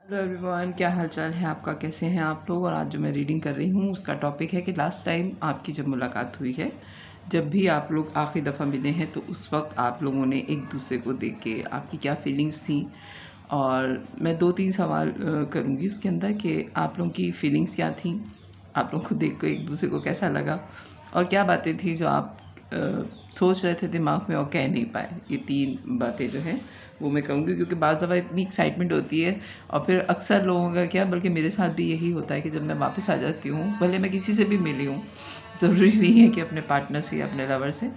Hello everyone, क्या हाल चाल है आपका? कैसे हैं आप लोग? और आज जो मैं रीडिंग कर रही हूँ उसका टॉपिक है कि लास्ट टाइम आपकी जब मुलाकात हुई है, जब भी आप लोग आखिरी दफ़ा मिले हैं, तो उस वक्त आप लोगों ने एक दूसरे को देख के आपकी क्या फीलिंग्स थी। और मैं 2-3 सवाल करूँगी उसके अंदर कि आप लोगों की फीलिंग्स क्या थी, आप लोगों को देख कर एक दूसरे को कैसा लगा, और क्या बातें थी जो आप सोच रहे थे दिमाग में और कह नहीं पाए। ये 3 बातें जो हैं वो मैं कहूँगी, क्योंकि बाज़ दफ़ा इतनी एक्साइटमेंट होती है और फिर अक्सर लोगों का क्या, बल्कि मेरे साथ भी यही होता है कि जब मैं वापस आ जाती हूँ, भले मैं किसी से भी मिली हूँ, ज़रूरी नहीं है कि अपने पार्टनर से या अपने लवर से,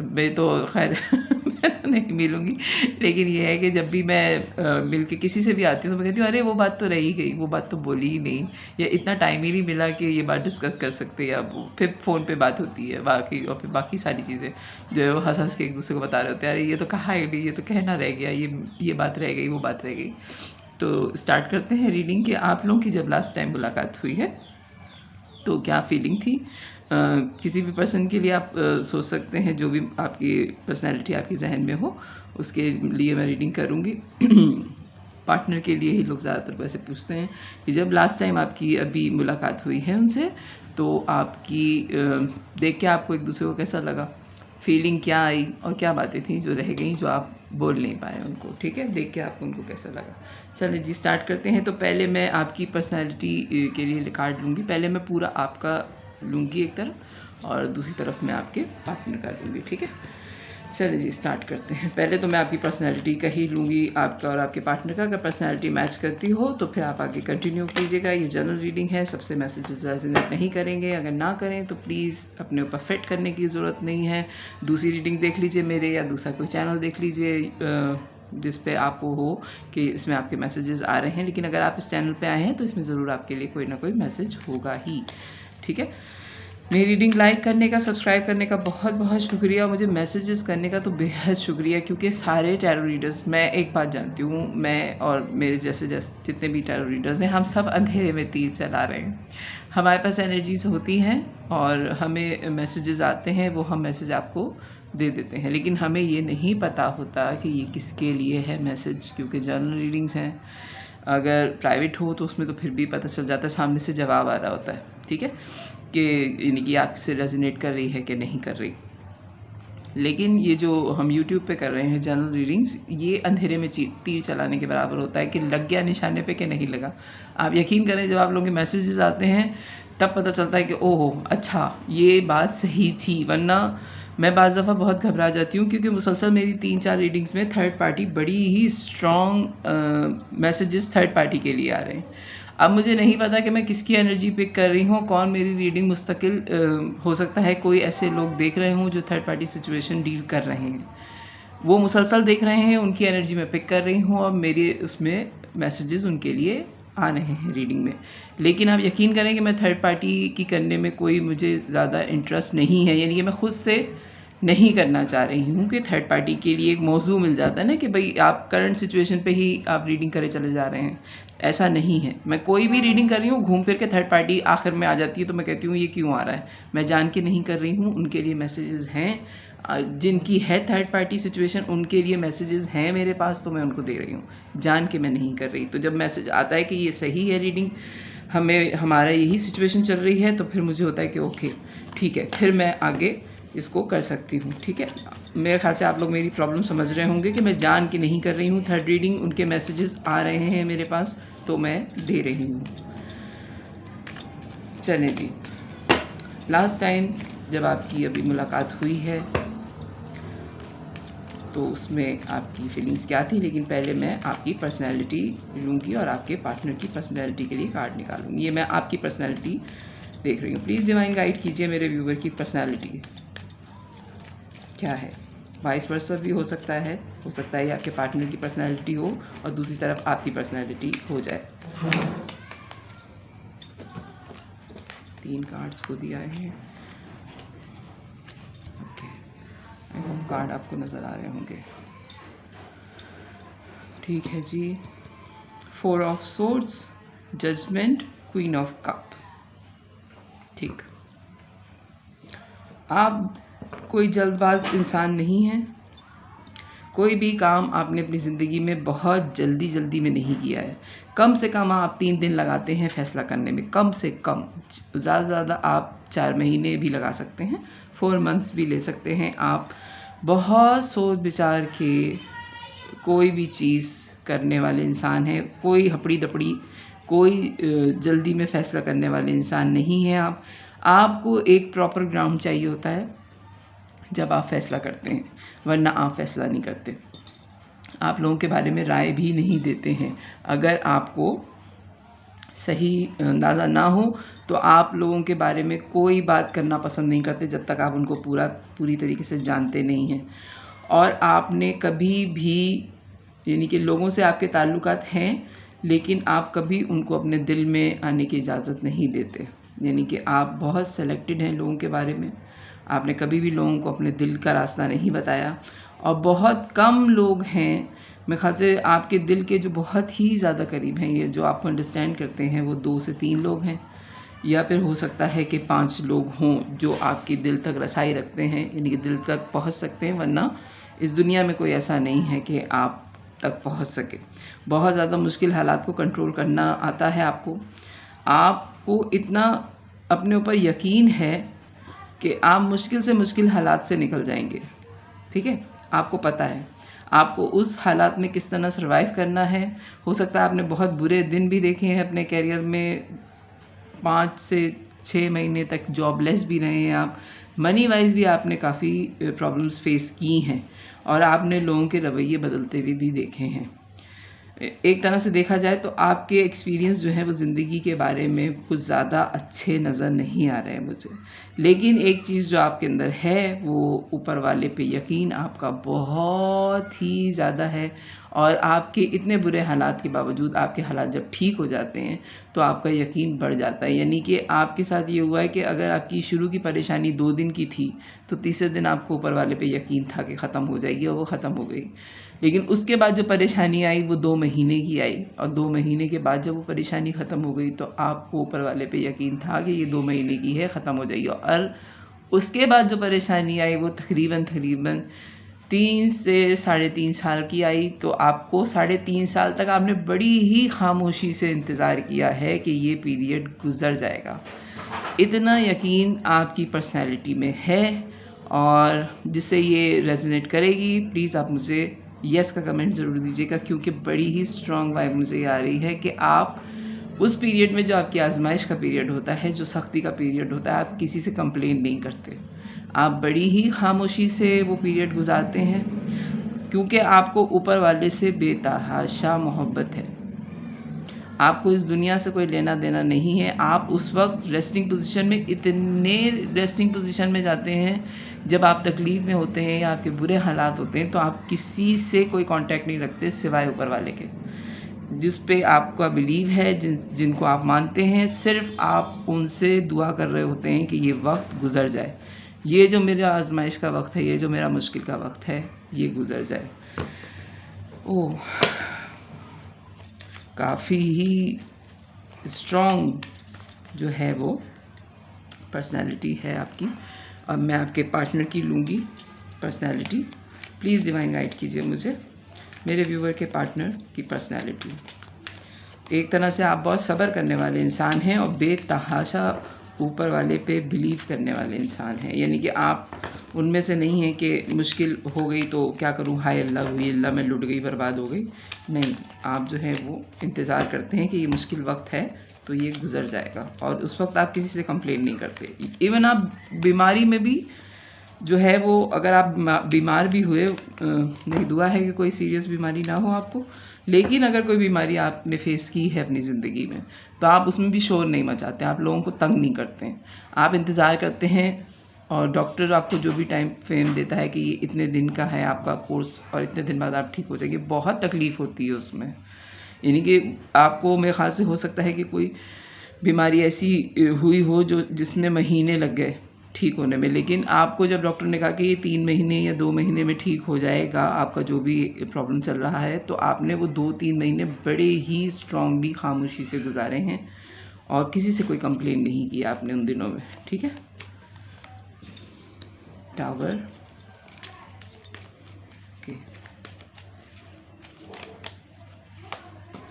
मैं तो खैर मैं तो नहीं मिलूँगी, लेकिन ये है कि जब भी मैं मिल के किसी से भी आती हूँ तो मैं कहती हूँ अरे वो बात तो रह ही गई, वो बात तो बोली ही नहीं, या इतना टाइम ही नहीं मिला कि ये बात डिस्कस कर सकते, या वो फिर फ़ोन पे बात होती है बाकी, और फिर बाकी सारी चीज़ें जो है वो हँस हँस के एक दूसरे को बता रहे होते हैं, अरे ये तो कहा ही नहीं, ये तो कहना रह गया, ये बात रह गई, वो बात रह गई। तो स्टार्ट करते हैं रीडिंग कि आप लोगों की जब लास्ट टाइम मुलाकात हुई है तो क्या फीलिंग थी। किसी भी पर्सन के लिए आप सोच सकते हैं, जो भी आपकी पर्सनैलिटी आपके जहन में हो उसके लिए मैं रीडिंग करूँगी। पार्टनर के लिए ही लोग ज़्यादातर वैसे पूछते हैं कि जब लास्ट टाइम आपकी अभी मुलाकात हुई है उनसे, तो आपकी देख के आपको एक दूसरे को कैसा लगा, फीलिंग क्या आई, और क्या बातें थी जो रह गई, जो आप बोल नहीं पाए उनको। ठीक है, देख के आपको उनको कैसा लगा। चलिए जी, स्टार्ट करते हैं। तो पहले मैं आपकी पर्सनैलिटी के लिए कार्ड लूँगी। पहले मैं पूरा आपका लूँगी एक तरफ, और दूसरी तरफ मैं आपके पार्टनर का लूँगी। ठीक है, चलिए जी स्टार्ट करते हैं। पहले तो मैं आपकी पर्सनैलिटी का ही लूँगी, आपका और आपके पार्टनर का। अगर पर्सनैलिटी मैच करती हो तो फिर आप आगे कंटिन्यू कीजिएगा। ये जनरल रीडिंग है, सबसे मैसेजेस रेजोनेट नहीं करेंगे। अगर ना करें तो प्लीज़ अपने ऊपर फिट करने की ज़रूरत नहीं है। दूसरी रीडिंग देख लीजिए मेरे, या दूसरा कोई चैनल देख लीजिए जिस पे आपको हो कि इसमें आपके मैसेजेस आ रहे हैं। लेकिन अगर आप इस चैनल पे आए हैं तो इसमें ज़रूर आपके लिए कोई ना कोई मैसेज होगा ही। ठीक है, मेरी रीडिंग लाइक करने का, सब्सक्राइब करने का बहुत बहुत शुक्रिया। मुझे मैसेजेस करने का तो बेहद शुक्रिया, क्योंकि सारे टैरो रीडर्स, मैं एक बात जानती हूँ, मैं और मेरे जैसे जितने भी टैरो रीडर्स हैं, हम सब अंधेरे में तीर चला रहे हैं। हमारे पास एनर्जीज होती हैं और हमें मैसेजेस आते हैं, वो हम मैसेज आपको दे देते हैं, लेकिन हमें ये नहीं पता होता कि ये किसके लिए है मैसेज, क्योंकि जनरल रीडिंग्स हैं। अगर प्राइवेट हो तो उसमें तो फिर भी पता चल जाता है, सामने से जवाब आ रहा होता है। ठीक है, कि यानी कि आपसे रेजोनेट कर रही है कि नहीं कर रही। लेकिन ये जो हम YouTube पे कर रहे हैं जनरल रीडिंग्स, ये अंधेरे में तीर चलाने के बराबर होता है कि लग गया निशाने पे कि नहीं लगा। आप यकीन करें, जब आप लोगों के मैसेजेस आते हैं तब पता चलता है कि ओहो अच्छा ये बात सही थी। वरना मैं बाज़ दफ़ा बहुत घबरा जाती हूँ, क्योंकि मुसलसल मेरी 3-4 रीडिंग्स में थर्ड पार्टी बड़ी ही स्ट्रॉन्ग मैसेजेस थर्ड पार्टी के लिए आ रहे हैं। अब मुझे नहीं पता कि मैं किसकी एनर्जी पिक कर रही हूँ, कौन मेरी रीडिंग मुस्तकिल हो सकता है कोई ऐसे लोग देख रहे हों जो थर्ड पार्टी सिचुएशन डील कर रहे हैं, वो मुसलसल देख रहे हैं, उनकी एनर्जी मैं पिक कर रही हूँ और मेरे उसमें मैसेजेस उनके लिए आ रहे हैं रीडिंग में। लेकिन आप यकीन करें कि मैं थर्ड पार्टी की करने में कोई मुझे ज़्यादा इंटरेस्ट नहीं है, यानी कि मैं ख़ुद से नहीं करना चाह रही हूँ कि थर्ड पार्टी के लिए एक मौजू मिल जाता है ना कि भाई आप करंट सिचुएशन पे ही आप रीडिंग करे चले जा रहे हैं। ऐसा नहीं है, मैं कोई भी रीडिंग कर रही हूँ घूम फिर के थर्ड पार्टी आखिर में आ जाती है, तो मैं कहती हूँ ये क्यों आ रहा है, मैं जान के नहीं कर रही हूँ। उनके लिए मैसेजेस हैं, जिनकी है थर्ड पार्टी सिचुएशन उनके लिए मैसेजेस हैं मेरे पास, तो मैं उनको दे रही हूँ, जान के मैं नहीं कर रही। तो जब मैसेज आता है कि ये सही है रीडिंग, हमें हमारा यही सिचुएशन चल रही है, तो फिर मुझे होता है कि ओके ठीक है, फिर मैं आगे इसको कर सकती हूँ। ठीक है, मेरे ख्याल से आप लोग मेरी प्रॉब्लम समझ रहे होंगे कि मैं जान के नहीं कर रही हूँ थर्ड रीडिंग, उनके मैसेजेस आ रहे हैं मेरे पास तो मैं दे रही हूँ। चलें जी, लास्ट टाइम जब आपकी अभी मुलाकात हुई है तो उसमें आपकी फीलिंग्स क्या थी। लेकिन पहले मैं आपकी पर्सनैलिटी लूँगी और आपके पार्टनर की पर्सनैलिटी के लिए कार्ड निकालूँगी। ये मैं आपकी पर्सनैलिटी देख रही हूँ। प्लीज़ डिवाइन गाइड कीजिए मेरे व्यूवर की पर्सनैलिटी क्या है। वाइस वर्सा भी हो सकता है ये आपके पार्टनर की पर्सनैलिटी हो और दूसरी तरफ आपकी पर्सनैलिटी हो जाए। 3 कार्ड्स को दिया है। ओके, कार्ड आपको नज़र आ रहे होंगे। ठीक है जी, 4 of swords, judgement, queen of cup. ठीक, आप कोई जल्दबाज इंसान नहीं हैं, कोई भी काम आपने अपनी ज़िंदगी में बहुत जल्दी में नहीं किया है। कम से कम आप 3 दिन लगाते हैं फ़ैसला करने में, कम से कम। ज़्यादा से ज़्यादा आप 4 महीने भी लगा सकते हैं, 4 मंथ्स भी ले सकते हैं आप। बहुत सोच विचार के कोई भी चीज़ करने वाले इंसान हैं, कोई हपड़ी दपड़ी, कोई जल्दी में फ़ैसला करने वाले इंसान नहीं हैं आप। आपको एक प्रॉपर ग्राउंड चाहिए होता है जब आप फ़ैसला करते हैं, वरना आप फ़ैसला नहीं करते। आप लोगों के बारे में राय भी नहीं देते हैं। अगर आपको सही अंदाज़ा ना हो तो आप लोगों के बारे में कोई बात करना पसंद नहीं करते जब तक आप उनको पूरी तरीके से जानते नहीं हैं। और आपने कभी भी, यानी कि लोगों से आपके ताल्लुकात हैं, लेकिन आप कभी उनको अपने दिल में आने की इजाज़त नहीं देते। यानी कि आप बहुत सेलेक्टेड हैं लोगों के बारे में। आपने कभी भी लोगों को अपने दिल का रास्ता नहीं बताया। और बहुत कम लोग हैं, मेरे ख़्याल से आपके दिल के जो बहुत ही ज़्यादा करीब हैं, ये जो आपको अंडरस्टैंड करते हैं, वो 2 से 3 लोग हैं, या फिर हो सकता है कि 5 लोग हों जो आपके दिल तक रसाई रखते हैं, यानी कि दिल तक पहुंच सकते हैं। वरना इस दुनिया में कोई ऐसा नहीं है कि आप तक पहुंच सके। बहुत ज़्यादा मुश्किल हालात को कंट्रोल करना आता है आपको इतना अपने ऊपर यकीन है कि आप मुश्किल से मुश्किल हालात से निकल जाएंगे। ठीक है, आपको पता है आपको उस हालात में किस तरह सर्वाइव करना है। हो सकता है आपने बहुत बुरे दिन भी देखे हैं अपने कैरियर में, 5 से 6 महीने तक जॉबलेस भी रहे हैं आप, मनी वाइज भी आपने काफ़ी प्रॉब्लम्स फेस की हैं, और आपने लोगों के रवैये बदलते हुए भी देखे हैं। एक तरह से देखा जाए तो आपके एक्सपीरियंस जो है वो ज़िंदगी के बारे में कुछ ज़्यादा अच्छे नज़र नहीं आ रहे हैं मुझे। लेकिन एक चीज़ जो आपके अंदर है, वो ऊपर वाले पे यकीन आपका बहुत ही ज़्यादा है। और आपके इतने बुरे हालात के बावजूद आपके हालात जब ठीक हो जाते हैं तो आपका यकीन बढ़ जाता है। यानी कि आपके साथ ये हुआ है कि अगर आपकी शुरू की परेशानी 2 दिन की थी तो तीसरे दिन आपको ऊपर वाले पे यकीन था कि ख़त्म हो जाएगी, और वो ख़त्म हो गई। लेकिन उसके बाद जो परेशानी आई वो 2 महीने की आई, और 2 महीने के बाद जब वो परेशानी ख़त्म हो गई तो आपको ऊपर वाले पे यकीन था कि ये 2 महीने की है, ख़त्म हो जाएगी। और उसके बाद जो परेशानी आई वो तकरीबन 3 से 3.5 साल की आई। तो आपको 3.5 साल तक आपने बड़ी ही खामोशी से इंतज़ार किया है कि ये पीरियड गुज़र जाएगा। इतना यकीन आपकी पर्सनैलिटी में है, और जिससे ये रेजोनेट करेगी, प्लीज़ आप मुझे यस का कमेंट ज़रूर दीजिएगा, क्योंकि बड़ी ही स्ट्रॉन्ग वाइब मुझे ये आ रही है कि आप उस पीरियड में, जो आपकी आजमाइश का पीरियड होता है, जो सख्ती का पीरियड होता है, आप किसी से कंप्लेन नहीं करते। आप बड़ी ही खामोशी से वो पीरियड गुजारते हैं, क्योंकि आपको ऊपर वाले से बेतहाशा मोहब्बत है। आपको इस दुनिया से कोई लेना देना नहीं है। आप उस वक्त रेस्टिंग पोजीशन में, इतने रेस्टिंग पोजीशन में जाते हैं जब आप तकलीफ़ में होते हैं या आपके बुरे हालात होते हैं, तो आप किसी से कोई कांटेक्ट नहीं रखते सिवाय ऊपर वाले के, जिस पे आपका बिलीव है, जिनको आप मानते हैं। सिर्फ आप उनसे दुआ कर रहे होते हैं कि ये वक्त गुज़र जाए, ये जो मेरा आजमाइश का वक्त है, ये जो मेरा मुश्किल का वक्त है, ये गुज़र जाए। ओह, काफ़ी ही स्ट्रॉन्ग जो है वो पर्सनालिटी है आपकी। अब मैं आपके पार्टनर की लूँगी पर्सनालिटी। प्लीज़ डिवाइन गाइड कीजिए मुझे मेरे व्यूअर के पार्टनर की पर्सनालिटी। एक तरह से आप बहुत सब्र करने वाले इंसान हैं और बेतहाशा ऊपर वाले पे बिलीव करने वाले इंसान हैं। यानी कि आप उनमें से नहीं हैं कि मुश्किल हो गई तो क्या करूं, हाय अल्लाह हुई अल्लाह, मैं लुट गई, बर्बाद हो गई। नहीं, आप जो है वो इंतज़ार करते हैं कि ये मुश्किल वक्त है तो ये गुज़र जाएगा, और उस वक्त आप किसी से कंप्लेन नहीं करते। इवन आप बीमारी में भी जो है वो, अगर आप बीमार भी हुए, मेरी दुआ है कि कोई सीरियस बीमारी ना हो आपको, लेकिन अगर कोई बीमारी आपने फेस की है अपनी ज़िंदगी में तो आप उसमें भी शोर नहीं मचाते, आप लोगों को तंग नहीं करते हैं। आप इंतज़ार करते हैं, और डॉक्टर आपको जो भी टाइम फ्रेम देता है कि ये इतने दिन का है आपका कोर्स और इतने दिन बाद आप ठीक हो जाएंगे, बहुत तकलीफ़ होती है उसमें। यानी कि आपको मेरे ख़्याल से हो सकता है कि कोई बीमारी ऐसी हुई हो जो जिसमें महीने लग गए ठीक होने में, लेकिन आपको जब डॉक्टर ने कहा कि ये 3 महीने या 2 महीने में ठीक हो जाएगा आपका जो भी प्रॉब्लम चल रहा है, तो आपने वो 2-3 महीने बड़े ही स्ट्रांगली खामोशी से गुजारे हैं और किसी से कोई कंप्लेन नहीं किया आपने उन दिनों में। ठीक है, टावर, ओके,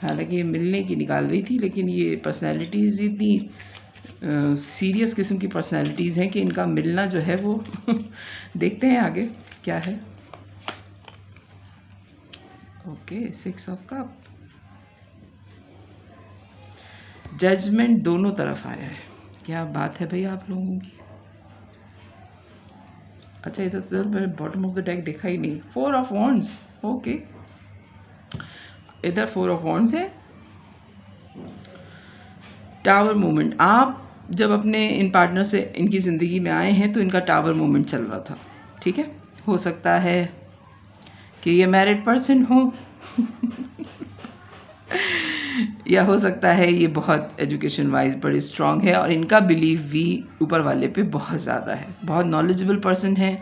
हालांकि ये मिलने की निकाल रही थी, लेकिन ये पर्सनैलिटीज़ इतनी सीरियस किस्म की पर्सनैलिटीज़ हैं कि इनका मिलना जो है वो देखते हैं आगे क्या है। ओके, 6 ऑफ कप, जजमेंट दोनों तरफ आया है। क्या बात है भाई आप लोगों की। अच्छा, इधर से मैंने बॉटम ऑफ द डेक देखा ही नहीं। 4 ऑफ वॉन्ड्स, ओके, इधर 4 ऑफ वॉन्ड्स है। टावर मूवमेंट, आप जब अपने इन पार्टनर से इनकी ज़िंदगी में आए हैं तो इनका टावर मूवमेंट चल रहा था, ठीक है। हो सकता है कि ये मैरिड पर्सन हो या हो सकता है ये बहुत एजुकेशन वाइज बड़े स्ट्रॉन्ग है और इनका बिलीव भी ऊपर वाले पे बहुत ज़्यादा है, बहुत नॉलेजेबल पर्सन है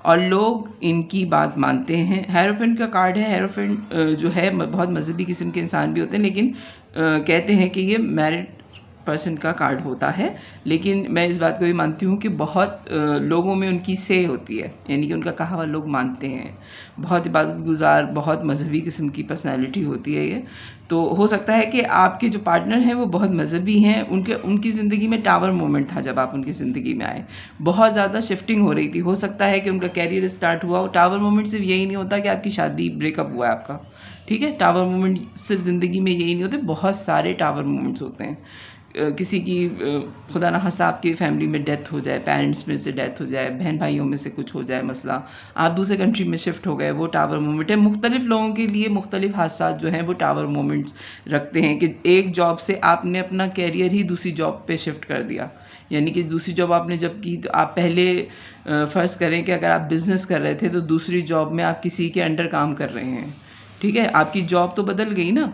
और लोग इनकी बात मानते हैं। हेरोफेंट का कार्ड है। हेरोफेंट जो है बहुत मजहबी किस्म के इंसान भी होते हैं, लेकिन कहते हैं कि ये मैरिड पर्सन का कार्ड होता है। लेकिन मैं इस बात को भी मानती हूँ कि बहुत लोगों में उनकी से होती है, यानी कि उनका कहा हुआ लोग मानते हैं। बहुत इबादत गुजार, बहुत मजहबी किस्म की पर्सनैलिटी होती है ये। तो हो सकता है कि आपके जो पार्टनर हैं वो बहुत मजहबी हैं, उनकी ज़िंदगी में टावर मोमेंट था जब आप उनकी ज़िंदगी में आए, बहुत ज़्यादा शिफ्टिंग हो रही थी। हो सकता है कि उनका कैरियर स्टार्ट हुआ हो। टावर मोमेंट सिर्फ यही नहीं होता कि आपकी शादी ब्रेकअप हुआ है आपका, ठीक है। टावर मोमेंट सिर्फ ज़िंदगी में यही नहीं होते, बहुत सारे टावर मोमेंट्स होते हैं। किसी की खुदा ना खास्ता आपकी फैमिली में डेथ हो जाए, पेरेंट्स में से डेथ हो जाए, बहन भाइयों में से कुछ हो जाए मसला, आप दूसरे कंट्री में शिफ्ट हो गए, वो टावर मोमेंट है। मुख्तलिफ लोगों के लिए मुख्तलिफ हादसा जो हैं वो टावर मोमेंट्स रखते हैं कि एक जॉब से आपने अपना कैरियर ही दूसरी जॉब पे शिफ्ट कर दिया। यानी कि दूसरी जॉब आपने जब की तो आप पहले फ़र्ज़ करें कि अगर आप बिज़नेस कर रहे थे तो दूसरी जॉब में आप किसी के अंडर काम कर रहे हैं, ठीक है। आपकी जॉब तो बदल गई ना,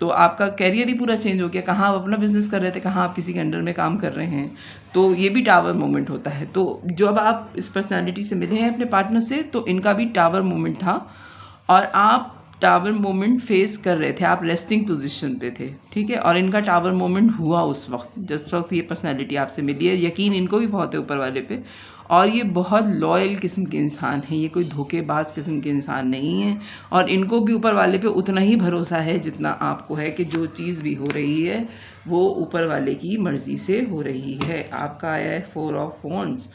तो आपका कैरियर ही पूरा चेंज हो गया। कहाँ आप अपना बिज़नेस कर रहे थे, कहाँ आप किसी के अंडर में काम कर रहे हैं, तो ये भी टावर मोमेंट होता है। तो जब आप इस पर्सनालिटी से मिले हैं अपने पार्टनर से, तो इनका भी टावर मोमेंट था और आप टावर मोमेंट फेस कर रहे थे, आप रेस्टिंग पोजीशन पे थे, ठीक है। और इनका टावर मोमेंट हुआ उस वक्त जिस वक्त ये पर्सनालिटी आपसे मिली है। यकीन इनको भी बहुत है ऊपर वाले पे, और ये बहुत लॉयल किस्म के इंसान हैं, ये कोई धोखेबाज किस्म के इंसान नहीं हैं। और इनको भी ऊपर वाले पे उतना ही भरोसा है जितना आपको है कि जो चीज़ भी हो रही है वो ऊपर वाले की मर्ज़ी से हो रही है। आपका आया है 4 ऑफ वॉन्ड्स।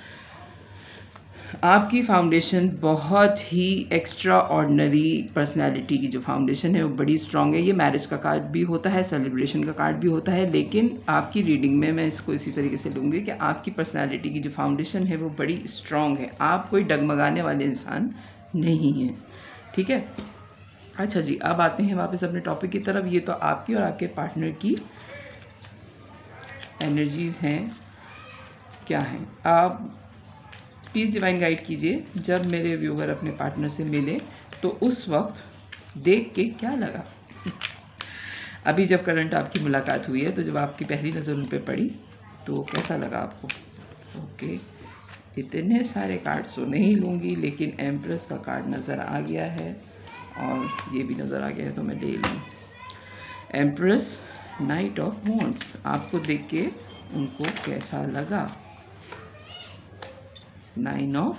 आपकी फाउंडेशन बहुत ही एक्स्ट्रा ऑर्डिनरी पर्सनैलिटी की जो फाउंडेशन है वो बड़ी स्ट्रॉन्ग है। ये मैरिज का कार्ड भी होता है, सेलिब्रेशन का कार्ड भी होता है, लेकिन आपकी रीडिंग में मैं इसको इसी तरीके से लूँगी कि आपकी पर्सनैलिटी की जो फाउंडेशन है वो बड़ी स्ट्रॉन्ग है। आप कोई डगमगाने वाले इंसान नहीं हैं, ठीक है। अच्छा जी, अब आते हैं वापस अपने टॉपिक की तरफ। ये तो आपकी और आपके पार्टनर की एनर्जीज़ हैं, क्या हैं। आप प्लीज़ डिवाइन गाइड कीजिए, जब मेरे व्यूवर अपने पार्टनर से मिले तो उस वक्त देख के क्या लगा। अभी जब करंट आपकी मुलाकात हुई है तो जब आपकी पहली नज़र उन पर पड़ी तो कैसा लगा आपको। ओके, इतने सारे कार्ड्स तो नहीं लूँगी, लेकिन एम्प्रेस का कार्ड नज़र आ गया है और ये भी नज़र आ गया है तो मैं ले लूँ। एम्प्रेस, नाइट ऑफ वॉन्ड्स, आपको देख के उनको कैसा लगा। 9 ऑफ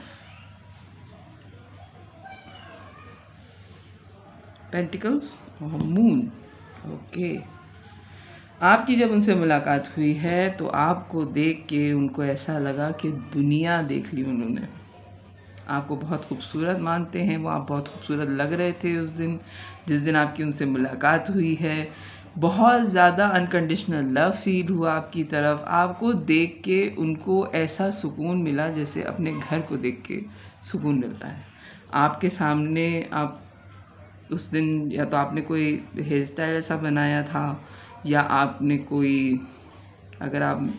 पेंटिकल्स और मून। ओके, आपकी जब उनसे मुलाकात हुई है तो आपको देख के उनको ऐसा लगा कि दुनिया देख ली उन्होंने। आपको बहुत खूबसूरत मानते हैं वो, आप बहुत खूबसूरत लग रहे थे उस दिन जिस दिन आपकी उनसे मुलाकात हुई है। बहुत ज़्यादा अनकंडीशनल लव फील हुआ आपकी तरफ। आपको देख के उनको ऐसा सुकून मिला जैसे अपने घर को देख के सुकून मिलता है। आपके सामने आप उस दिन या तो आपने कोई हेयर स्टाइल ऐसा बनाया था, या आपने कोई, अगर आप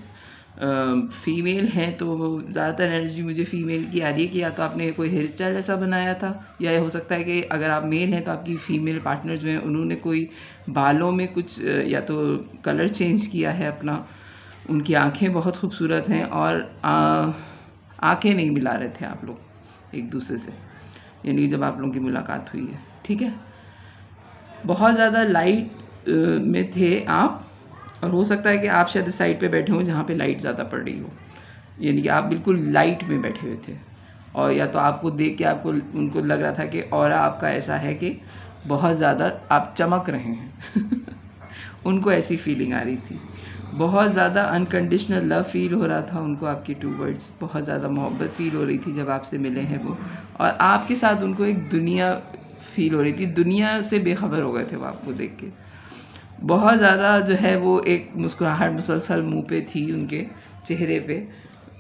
फ़ीमेल हैं तो ज़्यादातर एनर्जी मुझे फ़ीमेल की आ रही है कि या तो आपने कोई हेयर स्टाइल ऐसा बनाया था, या हो सकता है कि अगर आप मेल हैं तो आपकी फ़ीमेल पार्टनर जो है उन्होंने कोई बालों में कुछ या तो कलर चेंज किया है अपना। उनकी आंखें बहुत खूबसूरत हैं और आंखें नहीं मिला रहे थे आप लोग एक दूसरे से, यानी कि जब आप लोगों की मुलाकात हुई है, ठीक है। बहुत ज़्यादा लाइट में थे आप, और हो सकता है कि आप शायद इस साइड पे बैठे हो जहाँ पे लाइट ज़्यादा पड़ रही हो, यानी कि आप बिल्कुल लाइट में बैठे हुए थे। और या तो आपको देख के आपको उनको लग रहा था कि ऑरा आपका ऐसा है कि बहुत ज़्यादा आप चमक रहे हैं उनको ऐसी फीलिंग आ रही थी। बहुत ज़्यादा अनकंडीशनल लव फील हो रहा था उनको आपके टूवर्ड्स, बहुत ज़्यादा मोहब्बत फील हो रही थी जब आपसे मिले हैं वो, और आपके साथ उनको एक दुनिया फील हो रही थी, दुनिया से बेखबर हो गए थे वो आपको देख के। बहुत ज़्यादा जो है वो एक मुस्कुराहट मुसलसल मुंह पे थी, उनके चेहरे पे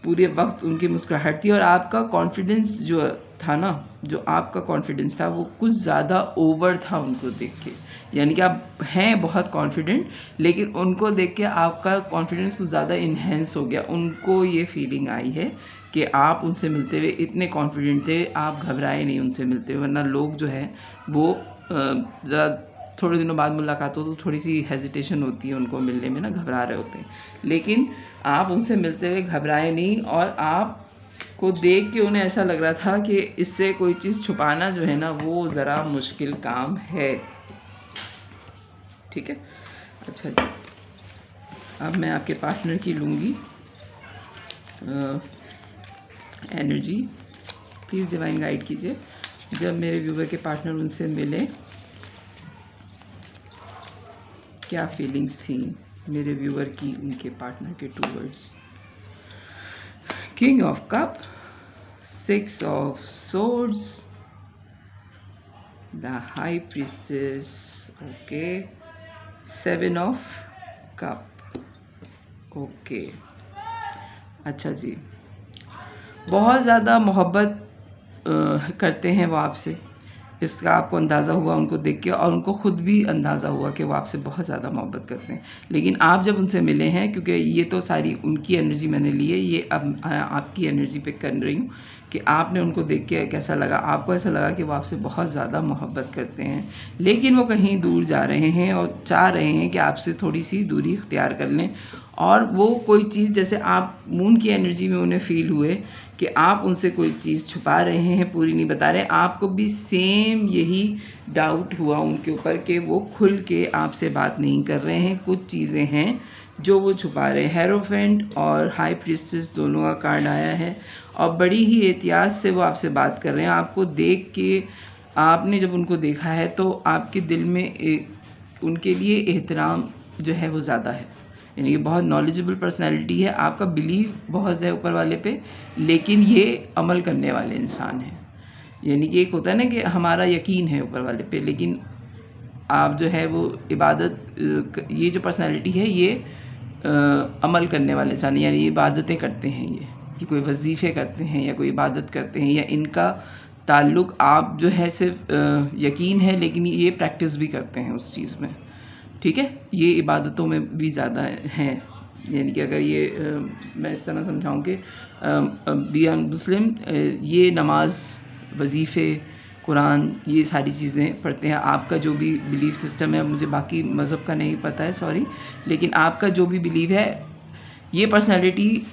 पूरे वक्त उनकी मुस्कुराहट थी। और आपका कॉन्फिडेंस जो था ना, जो आपका कॉन्फिडेंस था वो कुछ ज़्यादा ओवर था उनको देख के। यानी कि आप हैं बहुत कॉन्फिडेंट, लेकिन उनको देख के आपका कॉन्फिडेंस कुछ ज़्यादा इन्हेंस हो गया। उनको ये फीलिंग आई है कि आप उनसे मिलते हुए इतने कॉन्फिडेंट थे, आप घबराए नहीं उनसे मिलते हुए, वरना लोग जो है वो ज़रा थोड़े दिनों बाद मुलाकात हो तो थोड़ी सी हेजिटेशन होती है उनको मिलने में ना, घबरा रहे होते हैं। लेकिन आप उनसे मिलते हुए घबराए नहीं, और आप को देख के उन्हें ऐसा लग रहा था कि इससे कोई चीज़ छुपाना जो है ना वो ज़रा मुश्किल काम है। ठीक है, अच्छा जी, अब मैं आपके पार्टनर की लूँगी एनर्जी। प्लीज़ डिवाइन गाइड कीजिए, जब मेरे व्यूवर के पार्टनर उनसे मिले क्या फीलिंग्स थी मेरे व्यूवर की उनके पार्टनर के towards. King of cup, 6 of swords, the high priestess, okay, 7 of cup, okay. अच्छा जी, बहुत ज़्यादा मोहब्बत करते हैं वो आपसे, इसका आपको अंदाज़ा हुआ उनको देख के, और उनको ख़ुद भी अंदाज़ा हुआ कि वो आपसे बहुत ज़्यादा मोहब्बत करते हैं। लेकिन आप जब उनसे मिले हैं, क्योंकि ये तो सारी उनकी एनर्जी मैंने ली है, ये अब आपकी एनर्जी पिक कर रही हूँ कि आपने उनको देख के कैसा लगा। आपको ऐसा लगा कि वो आपसे बहुत ज़्यादा मोहब्बत करते हैं, लेकिन वो कहीं दूर जा रहे हैं और चाह रहे हैं कि आपसे थोड़ी सी दूरी इख्तियार कर लें। और वो कोई चीज़, जैसे आप मून की एनर्जी में उन्हें फ़ील हुए कि आप उनसे कोई चीज़ छुपा रहे हैं, पूरी नहीं बता रहे। आपको भी सेम यही डाउट हुआ उनके ऊपर कि वो खुल के आपसे बात नहीं कर रहे हैं, कुछ चीज़ें हैं जो वो छुपा रहे हैं। हेरोफेंट और हाई प्रीस्टेस दोनों का कार्ड आया है, और बड़ी ही एहतियात से वो आपसे बात कर रहे हैं। आपको देख के, आपने जब उनको देखा है तो आपके दिल में उनके लिए एहतराम जो है वो ज़्यादा है। यानी कि बहुत नॉलेजेबल पर्सनैलिटी है, आपका बिलीव बहुत है ऊपर वाले पे, लेकिन ये अमल करने वाले इंसान हैं। यानी कि एक होता है ना कि हमारा यकीन है ऊपर वाले पे, लेकिन आप जो है वो इबादत, ये जो पर्सनैलिटी है ये अमल करने वाले इंसान, यानी इबादतें करते हैं, ये कि कोई वजीफ़े करते हैं या कोई इबादत करते हैं, या इनका ताल्लुक़ आप जो है सिर्फ यकीन है, लेकिन ये प्रैक्टिस भी करते हैं उस चीज़ में। ठीक है, ये इबादतों में भी ज़्यादा हैं। यानी कि अगर ये मैं इस तरह समझाऊँ कि बियॉन्ड मुस्लिम, ये नमाज, वजीफ़े, कुरान, ये सारी चीज़ें पढ़ते हैं। आपका जो भी बिलीफ सिस्टम है, मुझे बाकी मज़हब का नहीं पता है, सॉरी, लेकिन आपका जो भी बिलीव है, ये पर्सनैलिटी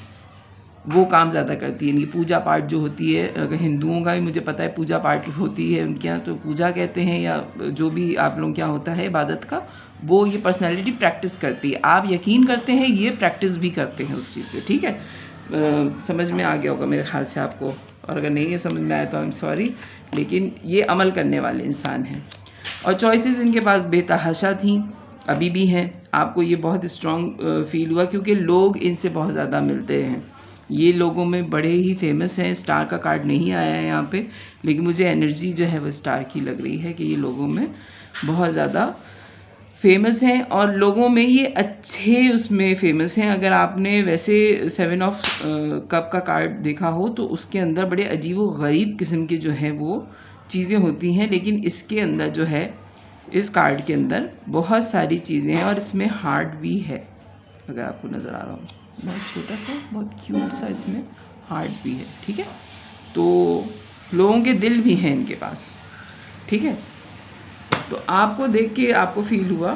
वो काम ज़्यादा करती है। यानी पूजा पाठ जो होती है, अगर हिंदुओं का भी मुझे पता है पूजा पाठ होती है उनके यहाँ, तो पूजा कहते हैं या जो भी आप लोगों के यहाँ होता है इबादत का, वो ये पर्सनैलिटी प्रैक्टिस करती है। आप यकीन करते हैं, ये प्रैक्टिस भी करते हैं उस चीज़ से। ठीक है, समझ में आ गया होगा मेरे ख्याल से आपको, और अगर नहीं है समझ में आया तो आई एम सॉरी, लेकिन ये अमल करने वाले इंसान हैं। और चॉइसेस इनके पास बेतहाशा थी, अभी भी हैं। आपको ये बहुत स्ट्रॉन्ग फील हुआ क्योंकि लोग इनसे बहुत ज़्यादा मिलते हैं। ये लोगों में बड़े ही फेमस हैं। स्टार का कार्ड नहीं आया है यहाँ पे, लेकिन मुझे एनर्जी जो है वो स्टार की लग रही है कि ये लोगों में बहुत ज़्यादा फेमस हैं, और लोगों में ये अच्छे उसमें फेमस हैं। अगर आपने वैसे 7 ऑफ कप का कार्ड देखा हो तो उसके अंदर बड़े अजीब व गरीब किस्म के जो है वो चीज़ें होती हैं, लेकिन इसके अंदर जो है, इस कार्ड के अंदर बहुत सारी चीज़ें हैं, और इसमें हार्ट भी है, अगर आपको नज़र आ रहा हो, बहुत छोटा सा, बहुत क्यूट सा इसमें हार्ट भी है। ठीक है, तो लोगों के दिल भी हैं इनके पास। ठीक है, तो आपको देख के आपको फील हुआ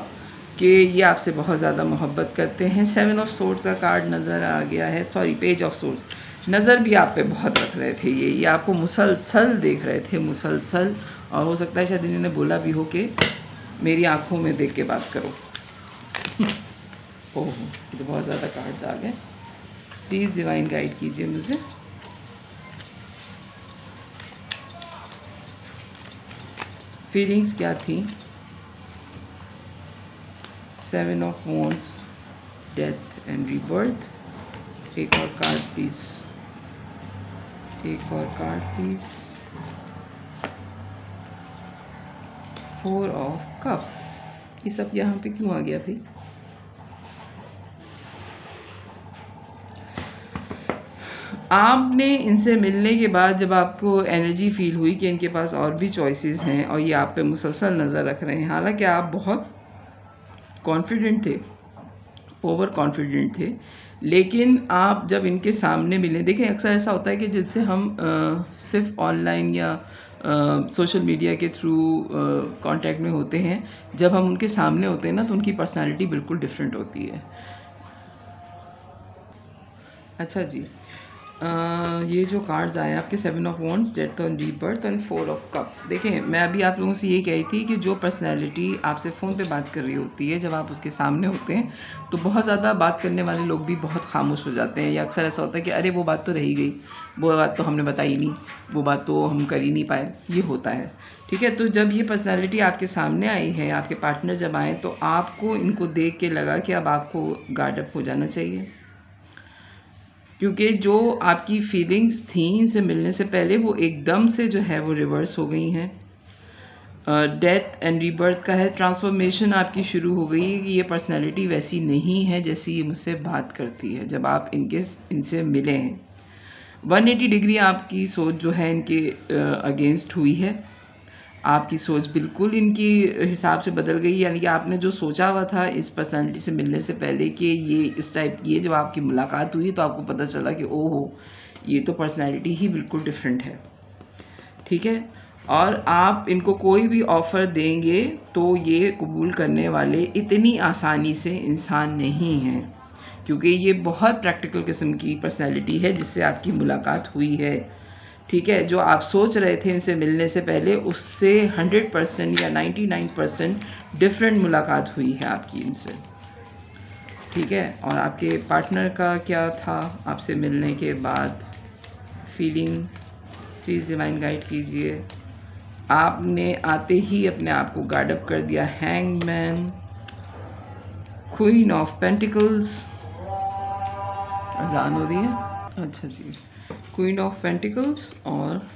कि ये आपसे बहुत ज़्यादा मोहब्बत करते हैं। 7 ऑफ सोर्ड्स का कार्ड नज़र आ गया है, सॉरी, पेज ऑफ सोर्ड्स। नज़र भी आप पे बहुत रख रहे थे, ये आपको मुसलसल देख रहे थे, मुसलसल, और हो सकता है शायद इन्होंने बोला भी हो कि मेरी आँखों में देख के बात करो। ओह, ये तो बहुत ज़्यादा कार्ड्स आ गए। प्लीज़ डिवाइन गाइड कीजिए मुझे। फीलिंग्स क्या थी 7 of wands, death and rebirth. एक और कार्ड प्लीज, एक और कार्ड प्लीज। 4 of cup. ये सब यहाँ पे क्यों आ गया भाई? आपने इनसे मिलने के बाद जब आपको एनर्जी फील हुई कि इनके पास और भी चॉइसेस हैं और ये आप पे मुसलसल नज़र रख रहे हैं, हालांकि आप बहुत कॉन्फिडेंट थे, ओवर कॉन्फिडेंट थे, लेकिन आप जब इनके सामने मिले, देखें अक्सर ऐसा होता है कि जिनसे हम सिर्फ ऑनलाइन या सोशल मीडिया के थ्रू कांटेक्ट में होते हैं, जब हम उनके सामने होते हैं ना तो उनकी पर्सनालिटी बिल्कुल डिफरेंट होती है। अच्छा जी, ये जो कार्ड्स आए आपके 7 of wands, death and rebirth and 4 of cup. देखें मैं अभी आप लोगों से ये कही थी कि जो पर्सनैलिटी आपसे फ़ोन पे बात कर रही होती है, जब आप उसके सामने होते हैं तो बहुत ज़्यादा बात करने वाले लोग भी बहुत खामोश हो जाते हैं, या अक्सर ऐसा होता है कि अरे वो बात तो रह ही गई, वो बात तो हमने बताई नहीं, वो बात तो हम कर ही नहीं पाए, ये होता है। ठीक है, तो जब ये पर्सनैलिटी आपके सामने आई है, आपके पार्टनर जब आए, तो आपको इनको देख के लगा कि अब आपको गार्ड अप हो जाना चाहिए, क्योंकि जो आपकी फीलिंग्स थी इनसे मिलने से पहले वो एकदम से जो है वो रिवर्स हो गई हैं। डेथ एंड रीबर्थ का है, ट्रांसफॉर्मेशन आपकी शुरू हो गई है कि ये पर्सनालिटी वैसी नहीं है जैसी ये मुझसे बात करती है। जब आप इनसे मिले हैं 180 डिग्री आपकी सोच जो है इनके अगेंस्ट हुई है, आपकी सोच बिल्कुल इनकी हिसाब से बदल गई। यानी कि आपने जो सोचा हुआ था इस पर्सनालिटी से मिलने से पहले कि ये इस टाइप की है, जब आपकी मुलाकात हुई तो आपको पता चला कि ओहो ये तो पर्सनालिटी ही बिल्कुल डिफरेंट है। ठीक है, और आप इनको कोई भी ऑफ़र देंगे तो ये कबूल करने वाले इतनी आसानी से इंसान नहीं हैं, क्योंकि ये बहुत प्रैक्टिकल किस्म की पर्सनालिटी है जिससे आपकी मुलाकात हुई है। ठीक है, जो आप सोच रहे थे इनसे मिलने से पहले उससे 100% या 99% डिफरेंट मुलाकात हुई है आपकी इनसे। ठीक है, और आपके पार्टनर का क्या था आपसे मिलने के बाद फीलिंग, प्लीज़ डिवाइन गाइड कीजिए। आपने आते ही अपने आप को गार्ड अप कर दिया, हैंगमैन, क्वीन ऑफ पेंटिकल्स, अजान हो रही है। अच्छा जी, क्वीन ऑफ पेंटिकल्स, और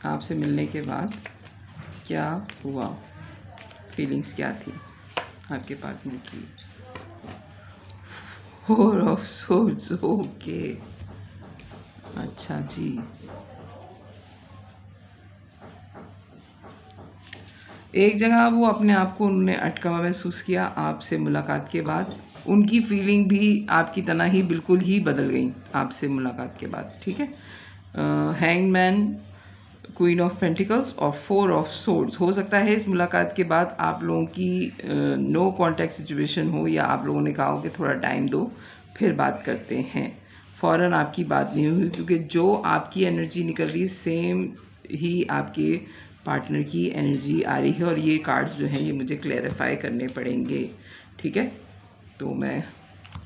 आपसे मिलने के बाद क्या हुआ, फीलिंग्स क्या थी आपके पार्टनर की। 4 ऑफ सोर्ड्स, ओके, अच्छा जी। एक जगह वो अपने आप को उन्होंने अटका हुआ महसूस किया आपसे मुलाकात के बाद, उनकी फीलिंग भी आपकी तरह ही बिल्कुल ही बदल गई आपसे मुलाकात के बाद। ठीक है, हैंगमैन, क्वीन ऑफ पेंटिकल्स और 4 ऑफ सोर्ड्स। हो सकता है इस मुलाकात के बाद आप लोगों की नो कॉन्टैक्ट सिचुएशन हो, या आप लोगों ने कहा हो कि थोड़ा टाइम दो फिर बात करते हैं। फ़ौरन आपकी बात नहीं हुई, क्योंकि जो आपकी एनर्जी निकल रही सेम ही आपके पार्टनर की एनर्जी आ रही है, और ये कार्ड्स जो हैं ये मुझे क्लैरिफाई करने पड़ेंगे। ठीक है, तो मैं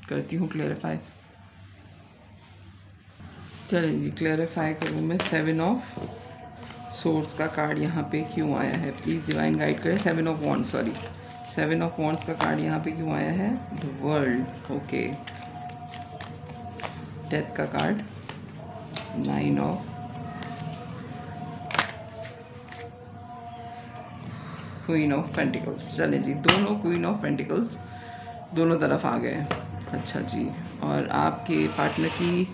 करती हूँ क्लैरिफाई। चलिए जी, क्लैरिफाई करूँ मैं। 7 ऑफ सोर्स का कार्ड यहाँ पे क्यों आया है, प्लीज़ डिवाइन गाइड करें। 7 of wands, sorry, 7 of wands का कार्ड यहाँ पे क्यों आया है, द वर्ल्ड, ओके। डेथ का card, 9 of queen of pentacles. चले जी, दोनों क्वीन ऑफ पेंटिकल्स दोनों तरफ आ गए। अच्छा जी, और आपके पार्टनर की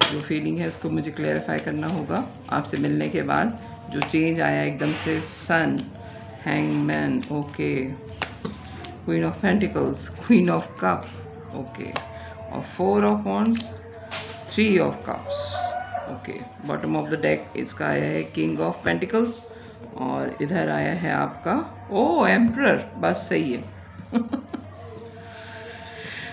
जो फीलिंग है उसको मुझे क्लैरिफाई करना होगा आपसे मिलने के बाद। जो चेंज आया एकदम से, sun, hangman, okay, queen of pentacles, queen of cup, okay, और 4 of wands, 3 of cups, okay. Bottom of the deck इसका आया है किंग ऑफ पेंटिकल्स, और इधर आया है आपका ओ एम्परर, बस सही है।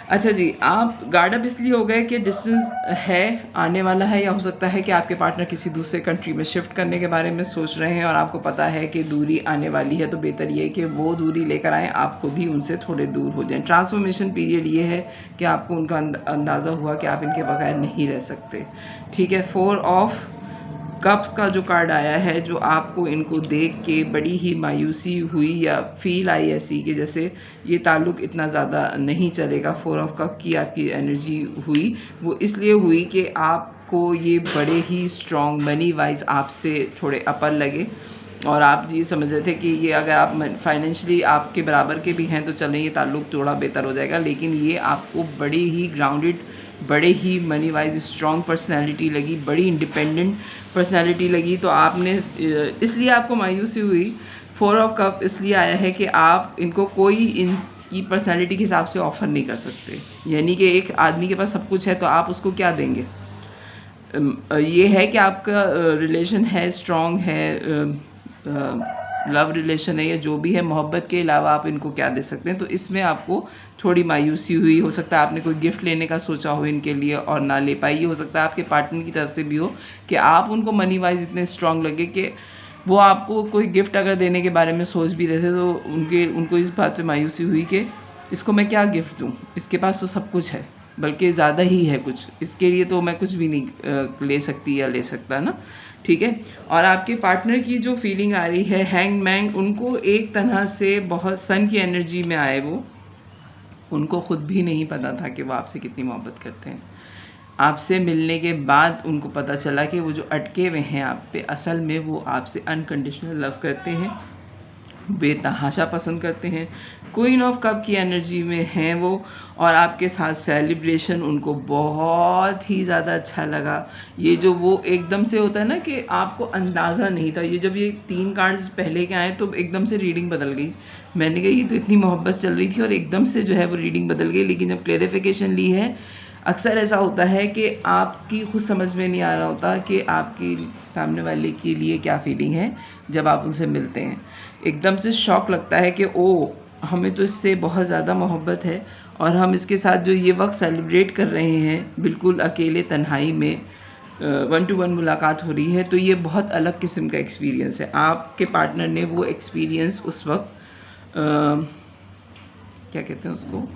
अच्छा जी, आप गार्ड अप इसलिए हो गए कि डिस्टेंस है, आने वाला है, या हो सकता है कि आपके पार्टनर किसी दूसरे कंट्री में शिफ्ट करने के बारे में सोच रहे हैं और आपको पता है कि दूरी आने वाली है, तो बेहतर ये है कि वो दूरी लेकर आएँ, आप खुद ही उनसे थोड़े दूर हो जाएं। ट्रांसफॉर्मेशन पीरियड ये है कि आपको उनका अंदाज़ा हुआ कि आप इनके बगैर नहीं रह सकते। ठीक है, 4 ऑफ कप्स का जो कार्ड आया है, जो आपको इनको देख के बड़ी ही मायूसी हुई या फील आई ऐसी कि जैसे ये ताल्लुक़ इतना ज़्यादा नहीं चलेगा। 4 ऑफ कप की आपकी एनर्जी हुई, वो इसलिए हुई कि आपको ये बड़े ही स्ट्रॉन्ग मनी वाइज आपसे थोड़े अपर लगे और आप ये समझ रहे थे कि ये अगर आप फाइनेंशियली आपके बराबर के भी हैं तो चलें ये ताल्लुक़ थोड़ा बेहतर हो जाएगा, लेकिन ये आपको बड़ी ही ग्राउंडेड, बड़े ही मनी वाइज स्ट्रॉन्ग पर्सनैलिटी लगी, बड़ी इंडिपेंडेंट पर्सनैलिटी लगी। तो आपने इसलिए आपको मायूसी हुई। 4 ऑफ कप इसलिए आया है कि आप इनको कोई इनकी पर्सनैलिटी के हिसाब से ऑफ़र नहीं कर सकते। यानी कि एक आदमी के पास सब कुछ है तो आप उसको क्या देंगे। ये है कि आपका रिलेशन है, स्ट्रॉन्ग है, लव रिलेशन है या जो भी है, मोहब्बत के अलावा आप इनको क्या दे सकते हैं। तो इसमें आपको थोड़ी मायूसी हुई। हो सकता है आपने कोई गिफ्ट लेने का सोचा हो इनके लिए और ना ले पाई। ये हो सकता है आपके पार्टनर की तरफ से भी हो कि आप उनको मनी वाइज इतने स्ट्रॉन्ग लगे कि वो आपको कोई गिफ्ट अगर देने के बारे में सोच भी रहे थे तो उनको इस बात पे मायूसी हुई कि इसको मैं क्या गिफ्ट दूँ, इसके पास तो सब कुछ है, बल्कि ज़्यादा ही है कुछ, इसके लिए तो मैं कुछ भी नहीं ले सकती या ले सकता ना। ठीक है। और आपके पार्टनर की जो फीलिंग आ रही है, हैंग मैंग, उनको एक तरह से बहुत सन की एनर्जी में आए वो, उनको ख़ुद भी नहीं पता था कि वो आपसे कितनी मोहब्बत करते हैं। आपसे मिलने के बाद उनको पता चला कि वो जो अटके हुए हैं आप पे, असल में वो आपसे अनकंडीशनल लव करते हैं, बेतहाशा पसंद करते हैं। क्वीन ऑफ कप की एनर्जी में हैं वो, और आपके साथ सेलिब्रेशन उनको बहुत ही ज़्यादा अच्छा लगा। ये जो वो एकदम से होता है ना कि आपको अंदाज़ा नहीं था, ये जब ये 3 कार्ड्स पहले के आए तो एकदम से रीडिंग बदल गई। मैंने कहा ये तो इतनी मोहब्बत चल रही थी और एकदम से जो है वो रीडिंग बदल गई। लेकिन जब क्लेरिफिकेशन ली है, अक्सर ऐसा होता है कि आपकी खुद समझ में नहीं आ रहा होता कि आपकी सामने वाले के लिए क्या फीलिंग है। जब आप उनसे मिलते हैं एकदम से शॉक लगता है कि ओ, हमें तो इससे बहुत ज़्यादा मोहब्बत है और हम इसके साथ जो ये वक्त सेलिब्रेट कर रहे हैं बिल्कुल अकेले तन्हाई में, 1 to 1 मुलाकात हो रही है। तो ये बहुत अलग किस्म का एक्सपीरियंस है। आपके पार्टनर ने वो एक्सपीरियंस उस वक्त क्या कहते हैं उसको,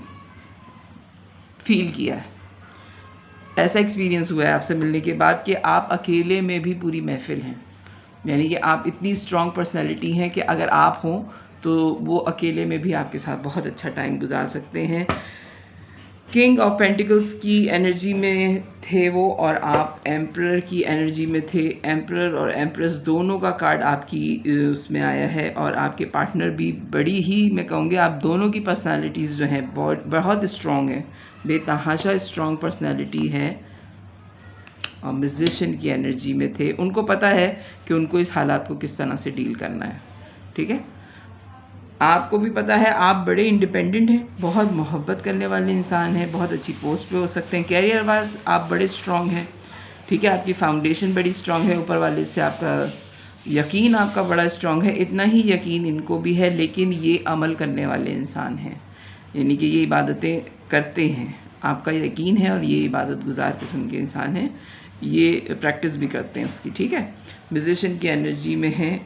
फील किया है। ऐसा एक्सपीरियंस हुआ है आपसे मिलने के बाद कि आप अकेले में भी पूरी महफिल हैं। यानी कि आप इतनी स्ट्रॉन्ग पर्सनैलिटी हैं कि अगर आप हों तो वो अकेले में भी आपके साथ बहुत अच्छा टाइम गुजार सकते हैं। किंग ऑफ पेंटिकल्स की एनर्जी में थे वो और आप एम्परर की एनर्जी में थे। एम्परर और एम्प्रेस दोनों का कार्ड आपकी उसमें आया है और आपके पार्टनर भी बड़ी ही, मैं कहूँगी आप दोनों की पर्सनालिटीज़ जो हैं बहुत स्ट्रॉन्ग है, बेतहाशा स्ट्रॉन्ग पर्सनालिटी है। और म्यूजिशियन की एनर्जी में थे। उनको पता है कि उनको इस हालात को किस तरह से डील करना है। ठीक है। आपको भी पता है आप बड़े इंडिपेंडेंट हैं, बहुत मोहब्बत करने वाले इंसान हैं, बहुत अच्छी पोस्ट पे हो सकते हैं। कैरियर वाइज आप बड़े स्ट्रॉन्ग हैं। ठीक है। आपकी फाउंडेशन बड़ी स्ट्रॉन्ग है, ऊपर वाले से आपका यकीन आपका बड़ा स्ट्रॉन्ग है। इतना ही यकीन इनको भी है, लेकिन ये अमल करने वाले इंसान हैं, यानी कि ये इबादतें करते हैं। आपका यकीन है और ये इबादत गुजार किस्म के इंसान हैं, ये प्रैक्टिस भी करते हैं उसकी। ठीक है। म्यूजिशियन की एनर्जी में है।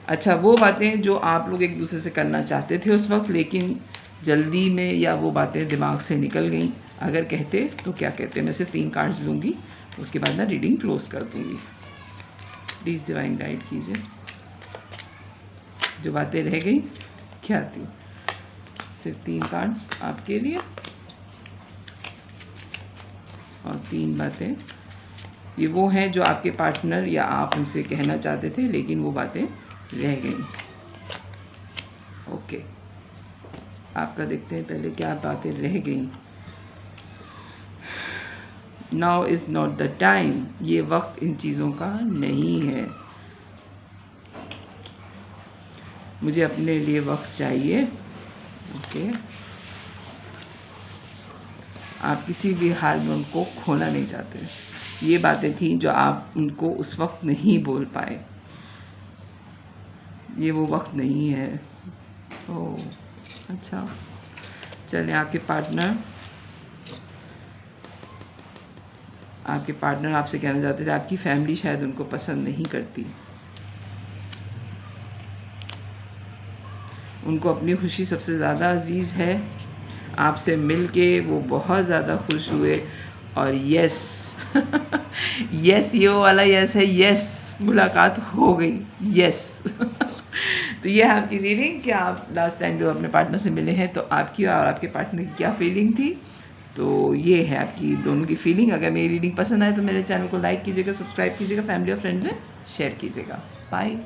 अच्छा, वो बातें जो आप लोग एक दूसरे से करना चाहते थे उस वक्त, लेकिन जल्दी में या वो बातें दिमाग से निकल गई। अगर कहते तो क्या कहते, मैं सिर्फ 3 कार्ड्स लूँगी, उसके बाद मैं रीडिंग क्लोज कर दूँगी। प्लीज़ डिवाइन गाइड कीजिए, जो बातें रह गई क्या थी। सिर्फ 3 कार्ड्स आपके लिए और 3 बातें। ये वो हैं जो आपके पार्टनर या आप उनसे कहना चाहते थे, लेकिन वो बातें रह गई। ओके, आपका देखते हैं पहले क्या बातें रह गई। Now is not the time, ये वक्त इन चीज़ों का नहीं है। मुझे अपने लिए वक्त चाहिए। ओके, आप किसी भी हाल में उनको खोना नहीं चाहते। ये बातें थी जो आप उनको उस वक्त नहीं बोल पाए। ये वो वक्त नहीं है। ओह अच्छा, चलें। आपके पार्टनर आपसे कहना चाहते थे आपकी फैमिली शायद उनको पसंद नहीं करती। उनको अपनी खुशी सबसे ज़्यादा अजीज़ है। आपसे मिलके वो बहुत ज़्यादा खुश हुए। और यस यस, ये वाला यस है। यस, मुलाकात हो गई, यस। तो ये है आपकी रीडिंग कि आप लास्ट टाइम जो अपने पार्टनर से मिले हैं तो आपकी और आपके पार्टनर की क्या फीलिंग थी। तो ये है आपकी दोनों की फीलिंग। अगर मेरी रीडिंग पसंद आए तो मेरे चैनल को लाइक कीजिएगा, सब्सक्राइब कीजिएगा, फैमिली और फ्रेंड्स में शेयर कीजिएगा। बाय।